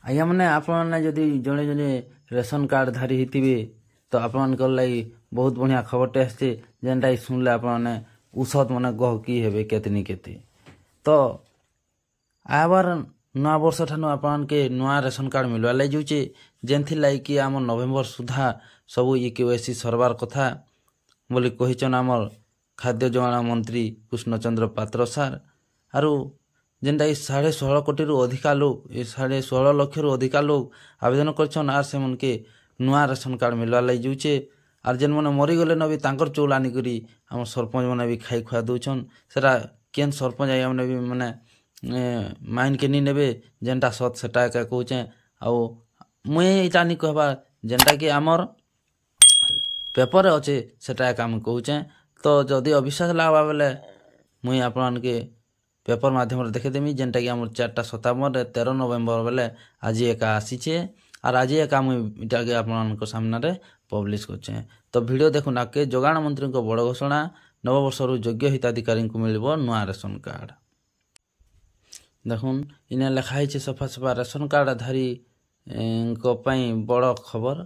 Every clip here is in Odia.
ଆଜ୍ଞା ମାନେ ଆପଣମାନେ ଯଦି ଜଣେ ଜଣେ ରେସନ୍ କାର୍ଡ଼ ଧାରୀ ହେଇଥିବେ ତ ଆପଣମାନଙ୍କର ଲାଗି ବହୁତ ବଢ଼ିଆ ଖବରଟେ ଆସିଛେ ଯେନ୍ଟା ଶୁଣିଲେ ଆପଣମାନେ ଔଷଧ ମାନେ ଗହକି ହେବେ କେତେନି କେତେ। ତ ଆବାର ନୂଆ ବର୍ଷ ଠାନୁ ଆପଣମାନକେ ନୂଆ ରେସନ୍ କାର୍ଡ଼ ମିଲବାର୍ ଲାଗି ଯାଉଛେ ଯେନ୍ଥିର୍ ଲାଗି କି ଆମର ନଭେମ୍ବର ସୁଦ୍ଧା ସବୁ EKYC ସରବାର କଥା ବୋଲି କହିଛନ୍ ଆମର ଖାଦ୍ୟ ଯୋଗାଣ ମନ୍ତ୍ରୀ କୃଷ୍ଣଚନ୍ଦ୍ର ପାତ୍ର ସାର୍। ଆରୁ ଯେନ୍ଟାକି 16.5 କୋଟିରୁ ଅଧିକା ଲୋକ 16.5 ଲକ୍ଷରୁ ଅଧିକା ଲୋକ ଆବେଦନ କରିଛନ୍ ଆର୍ ସେମାନକେ ନୂଆ ରେସନ୍ କାର୍ଡ଼ ମିଲବାର୍ ଲାଗି ଯାଉଛେ। ଆର୍ ଯେନ୍ମାନେ ମରିଗଲେନ ବି ତାଙ୍କର ଚଉଲ୍ ଆନିକରି ଆମର ସରପଞ୍ଚ ମାନେ ବି ଖାଇ ଖୁଆ ଦଉଛନ୍। ସେଟା କେନ୍ ସରପଞ୍ଚ ଆଜ୍ଞା ମାନେ ବି ମାନେ ମାଇଣ୍ଡକେ ନି ନେବେ ଯେନ୍ଟା ସତ୍ ସେଟା ଏକା କହୁଛେଁ। ଆଉ ମୁଇଁ ଇଟା ନି କହିବା ଯେନ୍ଟାକି ଆମର୍ ପେପର୍ରେ ଅଛେ ସେଟା ଏକା ମୁଇଁ କହୁଛେଁ। ତ ଯଦି ଅବିଶ୍ୱାସ ଲାଗ୍ବା ବେଲେ ମୁଇଁ ଆପଣମାନକେ ପେପର୍ ମାଧ୍ୟମରେ ଦେଖେଇଦେମି ଯେନ୍ଟାକି ଆମର 4ଟା 57 13 ନଭେମ୍ବର ବେଲେ ଆଜି ଏକା ଆସିଛେ। ଆର୍ ଆଜି ଏକା ମୁଇଁ ଇଟାକେ ଆପଣମାନଙ୍କ ସାମ୍ନାରେ ପବ୍ଲିଶ୍ କରୁଛେଁ। ତ ଭିଡ଼ିଓ ଦେଖୁନ୍ ଆଗ୍କେ ଯୋଗାଣ ମନ୍ତ୍ରୀଙ୍କ ବଡ଼ ଘୋଷଣା ନବବର୍ଷରୁ ଯୋଗ୍ୟ ହିତାଧିକାରୀଙ୍କୁ ମିଳିବ ନୂଆ ରେସନ୍ କାର୍ଡ଼। ଦେଖୁନ୍ ଇନେ ଲେଖା ହେଇଛେ ସଫା ସଫା ରେସନ୍ କାର୍ଡ଼ ଧାରୀଙ୍କ ପାଇଁ ବଡ଼ ଖବର।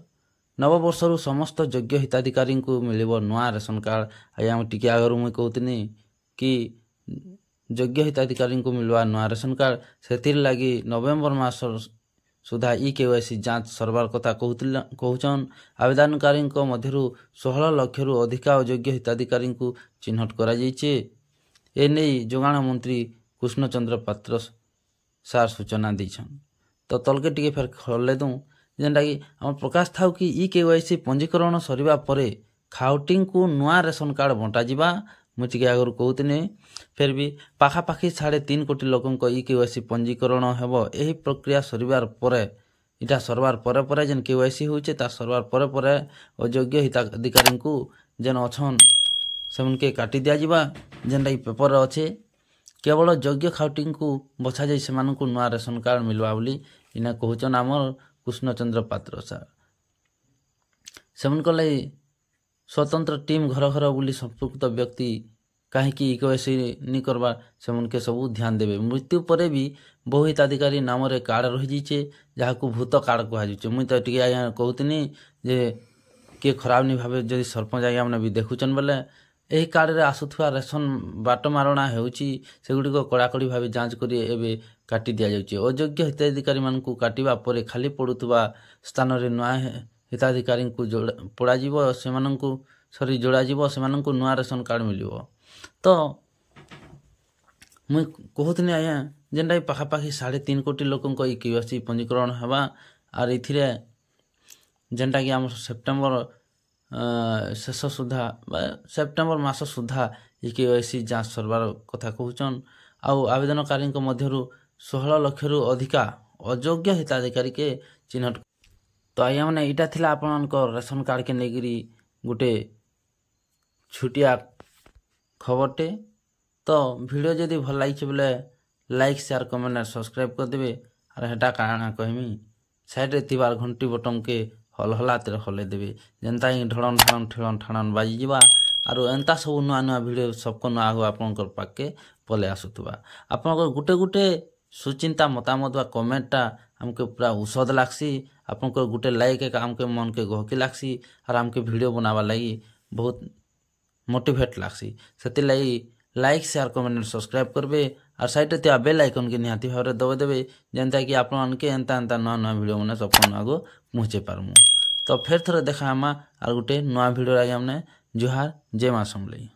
ନବବର୍ଷରୁ ସମସ୍ତ ଯୋଗ୍ୟ ହିତାଧିକାରୀଙ୍କୁ ମିଳିବ ନୂଆ ରେସନ୍ କାର୍ଡ଼। ଆଜ୍ଞା ଟିକେ ଆଗରୁ ମୁଇଁ କହୁଥିନି କି ଯୋଗ୍ୟ ହିତାଧିକାରୀଙ୍କୁ ମିଳିବା ନୂଆ ରେସନ୍ କାର୍ଡ଼ ସେଥିର୍ ଲାଗି ନଭେମ୍ବର ମାସ ସୁଦ୍ଧା EKYC ଯାଞ୍ଚ ସରବାର କଥା କହୁଛନ୍। ଆବେଦନକାରୀଙ୍କ ମଧ୍ୟରୁ 16 ଲକ୍ଷରୁ ଅଧିକା ଅଯୋଗ୍ୟ ହିତାଧିକାରୀଙ୍କୁ ଚିହ୍ନଟ କରାଯାଇଛି। ଏନେଇ ଯୋଗାଣ ମନ୍ତ୍ରୀ କୃଷ୍ଣଚନ୍ଦ୍ର ପାତ୍ର ସାର୍ ସୂଚନା ଦେଇଛନ୍। ତ ତଲକେ ଟିକେ ଫେର୍ ଖୋଲେଇ ଦଉଁ ଯେନ୍ଟାକି ଆମର ପ୍ରକାଶ ଥାଉ କି EKYC ପଞ୍ଜୀକରଣ ସରିବା ପରେ ଖାଉଟିଙ୍କୁ ନୂଆ ରେସନ୍ କାର୍ଡ଼ ବଣ୍ଟାଯିବା। ମୁଁ ଟିକେ ଆଗରୁ କହୁଥିନି ଫେର୍ ବି ପାଖାପାଖି 3.5 କୋଟି ଲୋକଙ୍କ EKYC ପଞ୍ଜୀକରଣ ହେବ। ଏହି ପ୍ରକ୍ରିୟା ସରିବାର ପରେ ଇଟା ସରବାର ପରେ ପରେ ଯେନ୍ KYC ହେଉଛେ ତା ସରବାର ପରେ ପରେ ଅଯୋଗ୍ୟ ହିତାଧିକାରୀଙ୍କୁ ଯେନ୍ ଅଛନ୍ ସେମାନକେ କାଟି ଦିଆଯିବା ଯେନ୍ଟାକି ପେପର୍ରେ ଅଛେ। କେବଳ ଯୋଗ୍ୟ ଖାଉଟିଙ୍କୁ ବଛାଯାଇ ସେମାନଙ୍କୁ ନୂଆ ରେସନ୍ କାର୍ଡ଼ ମିଲବା ବୋଲି ଇନେ କହୁଛନ୍ ଆମର କୃଷ୍ଣଚନ୍ଦ୍ର ପାତ୍ର ସାର୍। ସେମାନଙ୍କ ଲାଗି ସ୍ୱତନ୍ତ୍ର ଟିମ୍ ଘର ଘର ବୁଲି ସମ୍ପୃକ୍ତ ବ୍ୟକ୍ତି କାହିଁକି EKYC ନି କରବା ସେମାନକେ ସବୁ ଧ୍ୟାନ ଦେବେ। ମୃତ୍ୟୁ ପରେ ବି ବହୁ ହିତାଧିକାରୀ ନାମରେ କାର୍ଡ଼ ରହିଯାଇଛେ ଯାହାକୁ ଭୂତ କାର୍ଡ଼ କୁହାଯାଉଛେ। ମୁଇଁ ତ ଟିକେ ଆଜ୍ଞା କହୁଥିନି ଯେ କିଏ ଖରାପ ନି ଭାବେ ଯଦି ସରପଞ୍ଚ ଆଜ୍ଞା ମାନେ ବି ଦେଖୁଛନ୍ ବେଲେ ଏହି କାର୍ଡ଼ରେ ଆସୁଥିବା ରେସନ୍ ବାଟ ମାରଣା ହେଉଛି ସେଗୁଡ଼ିକ କଡ଼ାକଡ଼ି ଭାବେ ଯାଞ୍ଚ କରି ଏବେ କାଟି ଦିଆଯାଉଛି। ଅଯୋଗ୍ୟ ହିତାଧିକାରୀମାନଙ୍କୁ କାଟିବା ପରେ ଖାଲି ପଡ଼ୁଥିବା ସ୍ଥାନରେ ନୂଆ ହିତାଧିକାରୀଙ୍କୁ ଯୋଡ଼ାଯିବ ସେମାନଙ୍କୁ ନୂଆ ରେସନ୍ କାର୍ଡ଼ ମିଳିବ। ତ ମୁଇଁ କହୁଥିନି ଆଜ୍ଞା ଯେନ୍ଟାକି ପାଖାପାଖି 3.5 କୋଟି ଲୋକଙ୍କ EKYC ପଞ୍ଜୀକରଣ ହେବା। ଆର୍ ଏଥିରେ ଯେନ୍ଟାକି ଆମର ସେପ୍ଟେମ୍ବର ଶେଷ ସୁଦ୍ଧା ବା ସେପ୍ଟେମ୍ବର ମାସ ସୁଦ୍ଧା EKYC ଯାଞ୍ଚ ସରବାର କଥା କହୁଛନ୍। ଆଉ ଆବେଦନକାରୀଙ୍କ ମଧ୍ୟରୁ 16 ଲକ୍ଷରୁ ଅଧିକା ଅଯୋଗ୍ୟ ହିତାଧିକାରୀକେ ଚିହ୍ନଟ। ତ ଆଜ୍ଞା ମାନେ ଇଟା ଥିଲା ଆପଣମାନଙ୍କ ରେସନ୍ କାର୍ଡ଼କେ ନେଇକିରି ଗୋଟେ ଛୁଟିଆ ଖବରଟେ। ତ ଭିଡ଼ିଓ ଯଦି ଭଲ ଲାଗିଛେ ବୋଲେ ଲାଇକ୍ ସେୟାର କମେଣ୍ଟ ଆର୍ ସବସ୍କ୍ରାଇବ୍ କରିଦେବେ। ଆର୍ ହେଟା କାଣା କହିମି ସାଇଡ଼୍ରେ ଥିବାର ଘଣ୍ଟି ବଟନ୍କେ ହଲହଲାତରେ ହଲେଇ ଦେବେ ଯେନ୍ତା ହିଁ ଢଳନ୍ ଢାଳନ୍ ଠିଳନ୍ ଠାଣନ୍ ବାଜିଯିବା। ଆରୁ ଏନ୍ତା ସବୁ ନୂଆ ନୂଆ ଭିଡ଼ିଓ ସବକ ନୂଆ ଆଗ ଆପଣଙ୍କର ପାଖକେ ପଲେଇ ଆସୁଥିବା। ଆପଣଙ୍କର ଗୋଟେ ସୁଚିନ୍ତା ମତାମତ ବା କମେଣ୍ଟଟା ଆମକେ ପୁରା ଔଷଧ ଲାଗ୍ସି। ଆପଣଙ୍କର ଗୋଟେ ଲାଇକ୍ ଏକା ଆମକେ ମନକେ ଗହକି ଲାଗ୍ସି ଆର୍ ଆମକେ ଭିଡ଼ିଓ ବନାବାର୍ ଲାଗି ବହୁତ ମୋଟିଭେଟ୍ ଲାଗ୍ସି। ସେଥିର୍ଲାଗି ଲାଇକ୍ ସେୟାର କମେଣ୍ଟ ସବସ୍କ୍ରାଇବ୍ କରିବେ। ଆର୍ ସାଇଡ଼୍ରେ ଥିବା ବେଲ୍ ଆଇକନ୍କେ ନିହାତି ଭାବରେ ଦବେଇ ଦେବେ ଯେନ୍ତାକି ଆପଣମାନକେ ଏନ୍ତା ନୂଆ ନୂଆ ଭିଡ଼ିଓ ମାନେ ସବକନ୍ ଆଗ ପହଞ୍ଚେଇ ପାରମୁ। ତ ଫେର୍ ଥରେ ଦେଖା ହେମା ଆର୍ ଗୋଟେ ନୂଆ ଭିଡ଼ିଓ ଆଜ୍ଞା ମାନେ ଜୁହାର ଜୟ ମା ସମଲେଇ।